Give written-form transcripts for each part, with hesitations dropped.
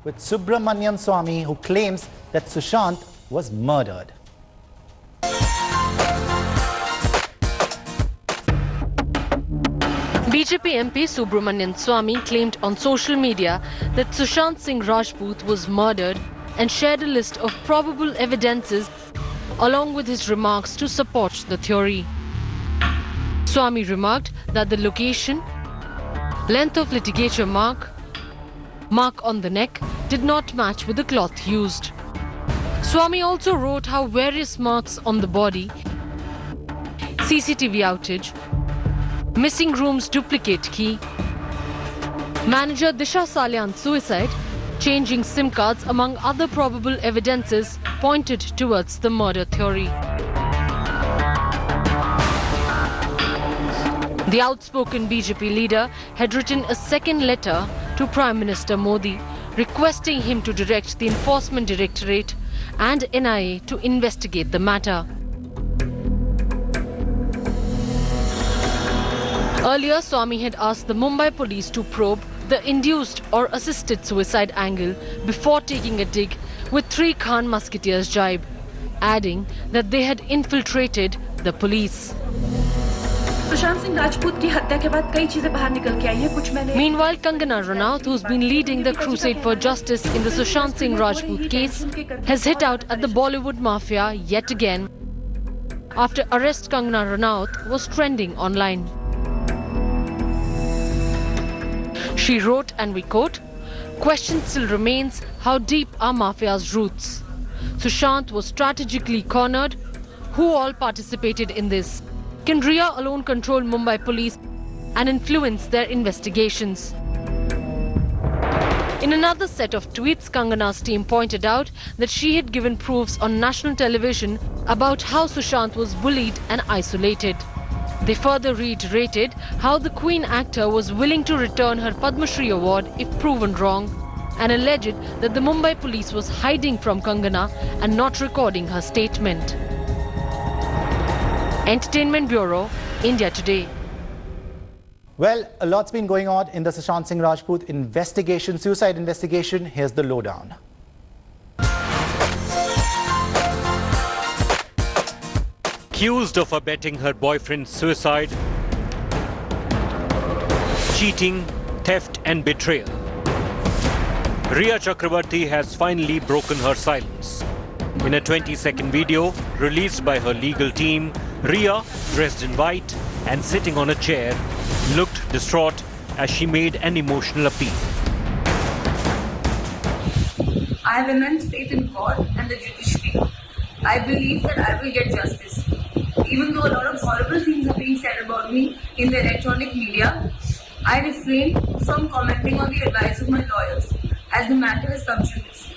with Subramanian Swamy, who claims that Sushant was murdered. BJP MP Subramanian Swamy claimed on social media that Sushant Singh Rajput was murdered and shared a list of probable evidences along with his remarks to support the theory. Swamy remarked that the location, length of ligature mark on the neck did not match with the cloth used. Swamy also wrote how various marks on the body, CCTV outage, missing room's duplicate key, manager Disha Salyan's suicide, changing SIM cards among other probable evidences pointed towards the murder theory. The outspoken BJP leader had written a second letter to Prime Minister Modi requesting him to direct the Enforcement Directorate and NIA to investigate the matter. Earlier, Swamy had asked the Mumbai police to probe the induced or assisted suicide angle before taking a dig with 3 Khan Musketeers jibe, adding that they had infiltrated the police. Sushant Singh Rajput की हत्या के बाद कई चीजें बाहर निकल के आई हैं कुछ मैंने Meanwhile, Kangana Ranaut, who's been leading the crusade for justice in the Sushant Singh Rajput case, has hit out at the Bollywood mafia yet again after arrest Kangana Ranaut was trending online. She wrote, and we quote, "Question still remains, how deep are mafia's roots? Sushant was strategically cornered. Who all participated in this? Can Ria alone control Mumbai police and influence their investigations?" In another set of tweets, Kangana's team pointed out that she had given proofs on national television about how Sushant was bullied and isolated. They further reiterated how the Queen actor was willing to return her Padma Shri award if proven wrong, and alleged that the Mumbai police was hiding from Kangana and not recording her statement. Entertainment Bureau, India Today. Well, a lot's been going on in the Sushant Singh Rajput investigation, suicide investigation. Here's the lowdown. Accused of abetting her boyfriend's suicide, cheating, theft and betrayal, Ria Chakrabarti has finally broken her silence. In a 20-second video released by her legal team, Ria, dressed in white and sitting on a chair, looked distraught as she made an emotional appeal. I have immense faith in God and the judiciary. I believe that I will get justice. Even though a lot of horrible things are being said about me in the electronic media, I refrain from commenting on the advice of my lawyers, as the matter is sub judice.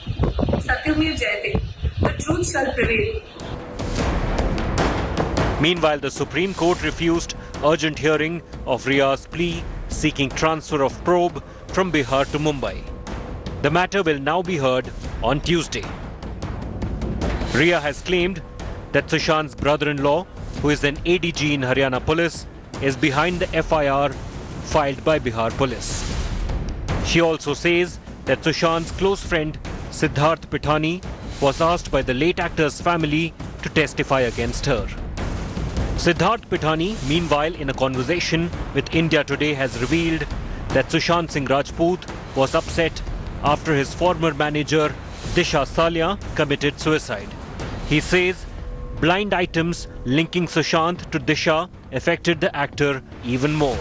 Satyamir Jayate, the truth shall prevail. Meanwhile, the Supreme Court refused urgent hearing of Ria's plea seeking transfer of probe from Bihar to Mumbai. The matter will now be heard on Tuesday. Ria has claimed that Sushant's brother-in-law, who is an ADG in Haryana Police, is behind the FIR filed by Bihar Police. She also says that Sushant's close friend Siddharth Pithani was asked by the late actor's family to testify against her. Siddharth Pithani, meanwhile, in a conversation with India Today, has revealed that Sushant Singh Rajput was upset after his former manager Disha Salya committed suicide. He says blind items linking Sushant to Disha affected the actor even more.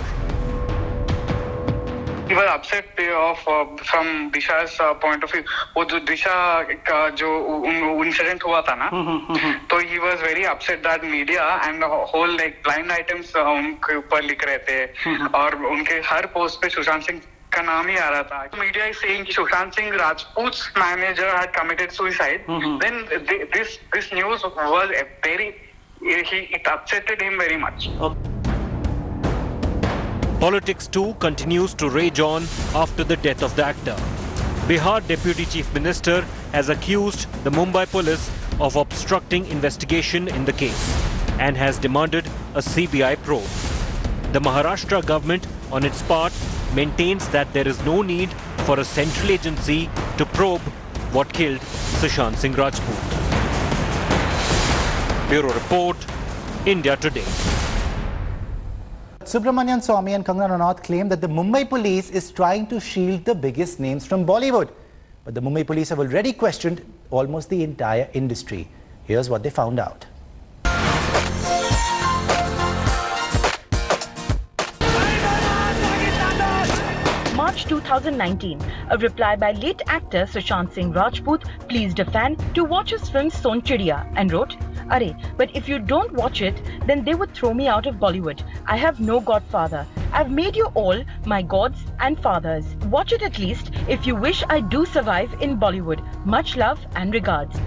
He was upset from Disha's point of view. वो जो Disha का जो incident हुआ था ना, तो he was very upset that media and the whole like blind items उनके ऊपर लिख रहे थे और उनके हर post पे सुशांत सिंह का नाम ही आ रहा था. Media is saying कि Sushant Singh Rajput's manager had committed suicide. Then this news was it upsetted him very much. Politics too continues to rage on after the death of the actor. Bihar Deputy Chief Minister has accused the Mumbai police of obstructing investigation in the case and has demanded a CBI probe. The Maharashtra government, on its part, maintains that there is no need for a central agency to probe what killed Sushant Singh Rajput. Bureau Report, India Today. Subramanian Swamy and Kangana Ranaut claim that the Mumbai police is trying to shield the biggest names from Bollywood. But the Mumbai police have already questioned almost the entire industry. Here's what they found out. March 2019, a reply by late actor Sushant Singh Rajput pleased a fan to watch his film Son Chidiya and wrote, "Arey, but if you don't watch it, then they would throw me out of Bollywood. I have no godfather. I've made you all my gods and fathers. Watch it at least if you wish I do survive in Bollywood. Much love and regards."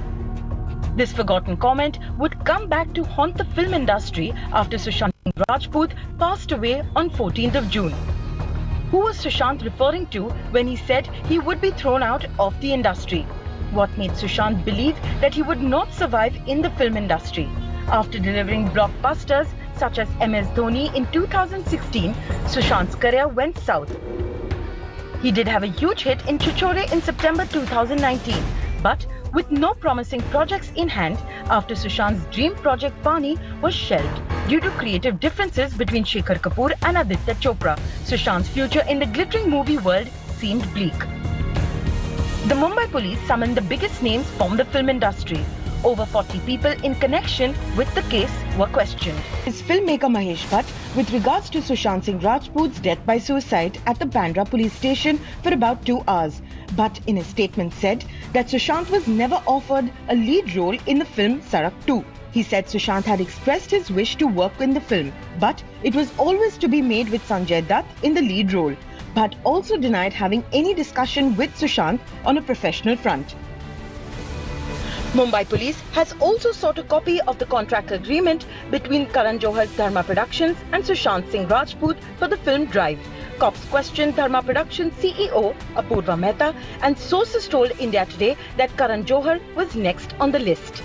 This forgotten comment would come back to haunt the film industry after Sushant Singh Rajput passed away on 14th of June. Who was Sushant referring to when he said he would be thrown out of the industry? What made Sushant believe that he would not survive in the film industry? After delivering blockbusters such as MS Dhoni in 2016, Sushant's career went south. He did have a huge hit in Chichore in September 2019, but with no promising projects in hand, after Sushant's dream project Pani was shelved due to creative differences between Shekhar Kapoor and Aditya Chopra, Sushant's future in the glittering movie world seemed bleak. The Mumbai police summoned the biggest names from the film industry. Over 40 people in connection with the case were questioned. His filmmaker Mahesh Bhatt with regards to Sushant Singh Rajput's death by suicide at the Bandra police station for about 2 hours. Bhatt in a statement said that Sushant was never offered a lead role in the film Sarak 2. He said Sushant had expressed his wish to work in the film, but it was always to be made with Sanjay Dutt in the lead role. Bhatt also denied having any discussion with Sushant on a professional front. Mumbai Police has also sought a copy of the contract agreement between Karan Johar's Dharma Productions and Sushant Singh Rajput for the film Drive. Cops questioned Dharma Productions CEO Apurva Mehta, and sources told India Today that Karan Johar was next on the list.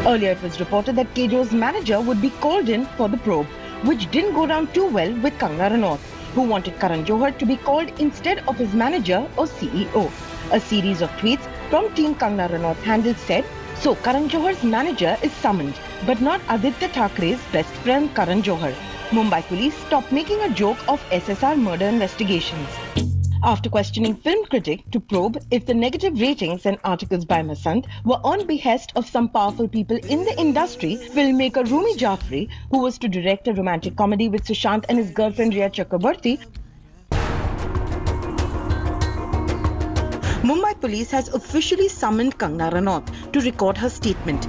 Earlier it was reported that Kejor's manager would be called in for the probe, which didn't go down too well with Kangana Ranaut, who wanted Karan Johar to be called instead of his manager or CEO. A series of tweets from Team Kangana Ranaut handle said, "So Karan Johar's manager is summoned, but not Aditya Thackeray's best friend Karan Johar." Mumbai police stopped making a joke of SSR murder investigations. After questioning film critic to probe if the negative ratings and articles by Masant were on behest of some powerful people in the industry, filmmaker Rumi Jaffrey, who was to direct a romantic comedy with Sushant and his girlfriend Rhea Chakraborty, Mumbai police has officially summoned Kangana Ranaut to record her statement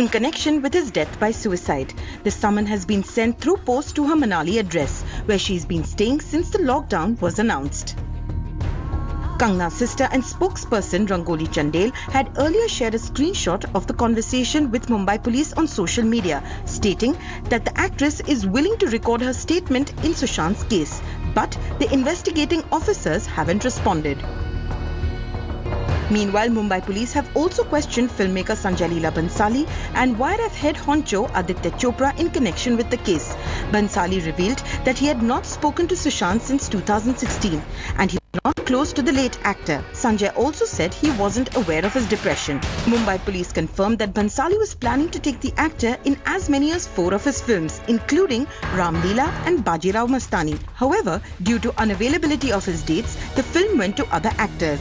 in connection with his death by suicide. The summon has been sent through post to her Manali address, where she's been staying since the lockdown was announced. Kangana's sister and spokesperson Rangoli Chandel had earlier shared a screenshot of the conversation with Mumbai police on social media, stating that the actress is willing to record her statement in Sushant's case, but the investigating officers haven't responded. Meanwhile, Mumbai police have also questioned filmmaker Sanjay Leela Bhansali and YRF head honcho Aditya Chopra in connection with the case. Bhansali revealed that he had not spoken to Sushant since 2016 and he was not close to the late actor. Sanjay also said he wasn't aware of his depression. Mumbai police confirmed that Bhansali was planning to take the actor in as many as 4 of his films, including Ram Leela and Bajirao Mastani. However, due to unavailability of his dates, the film went to other actors.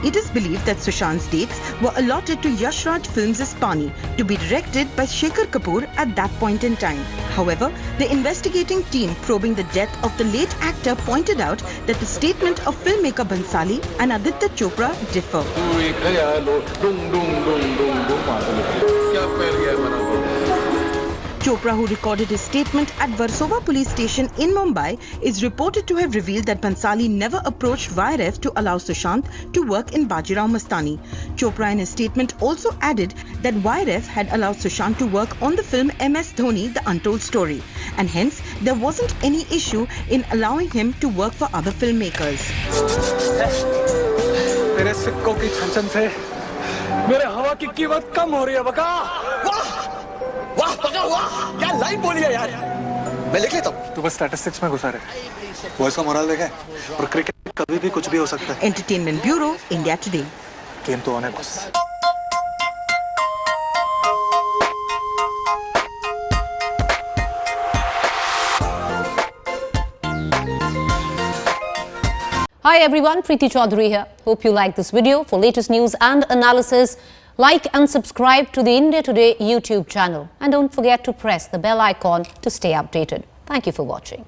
It is believed that Sushant's dates were allotted to Yash Raj Films' Pani to be directed by Shekhar Kapoor at that point in time. However, the investigating team probing the death of the late actor pointed out that the statement of filmmaker Bhansali and Aditya Chopra differ. Chopra, who recorded his statement at Versova police station in Mumbai, is reported to have revealed that Bhansali never approached YRF to allow Sushant to work in Bajirao Mastani. Chopra in his statement also added that YRF had allowed Sushant to work on the film MS Dhoni, The Untold Story, and hence there wasn't any issue in allowing him to work for other filmmakers. तेरे सिक्कों की छनछन से मेरे हवा की कीमत कम हो रही है बका। वाह वाह बका वाह, क्या लाइन बोली है यार। मैं लिख लेता हूँ। तू बस स्टैटिस्टिक्स में घुसा रहे। बॉयज का मोरल देखा है, और क्रिकेट कभी भी कुछ भी हो सकता है। Entertainment Bureau, India Today. Game तो ऑन है बस। Hi everyone, Preeti Chaudhary here. Hope you like this video. For latest news and analysis, like and subscribe to the India Today YouTube channel. And don't forget to press the bell icon to stay updated. Thank you for watching.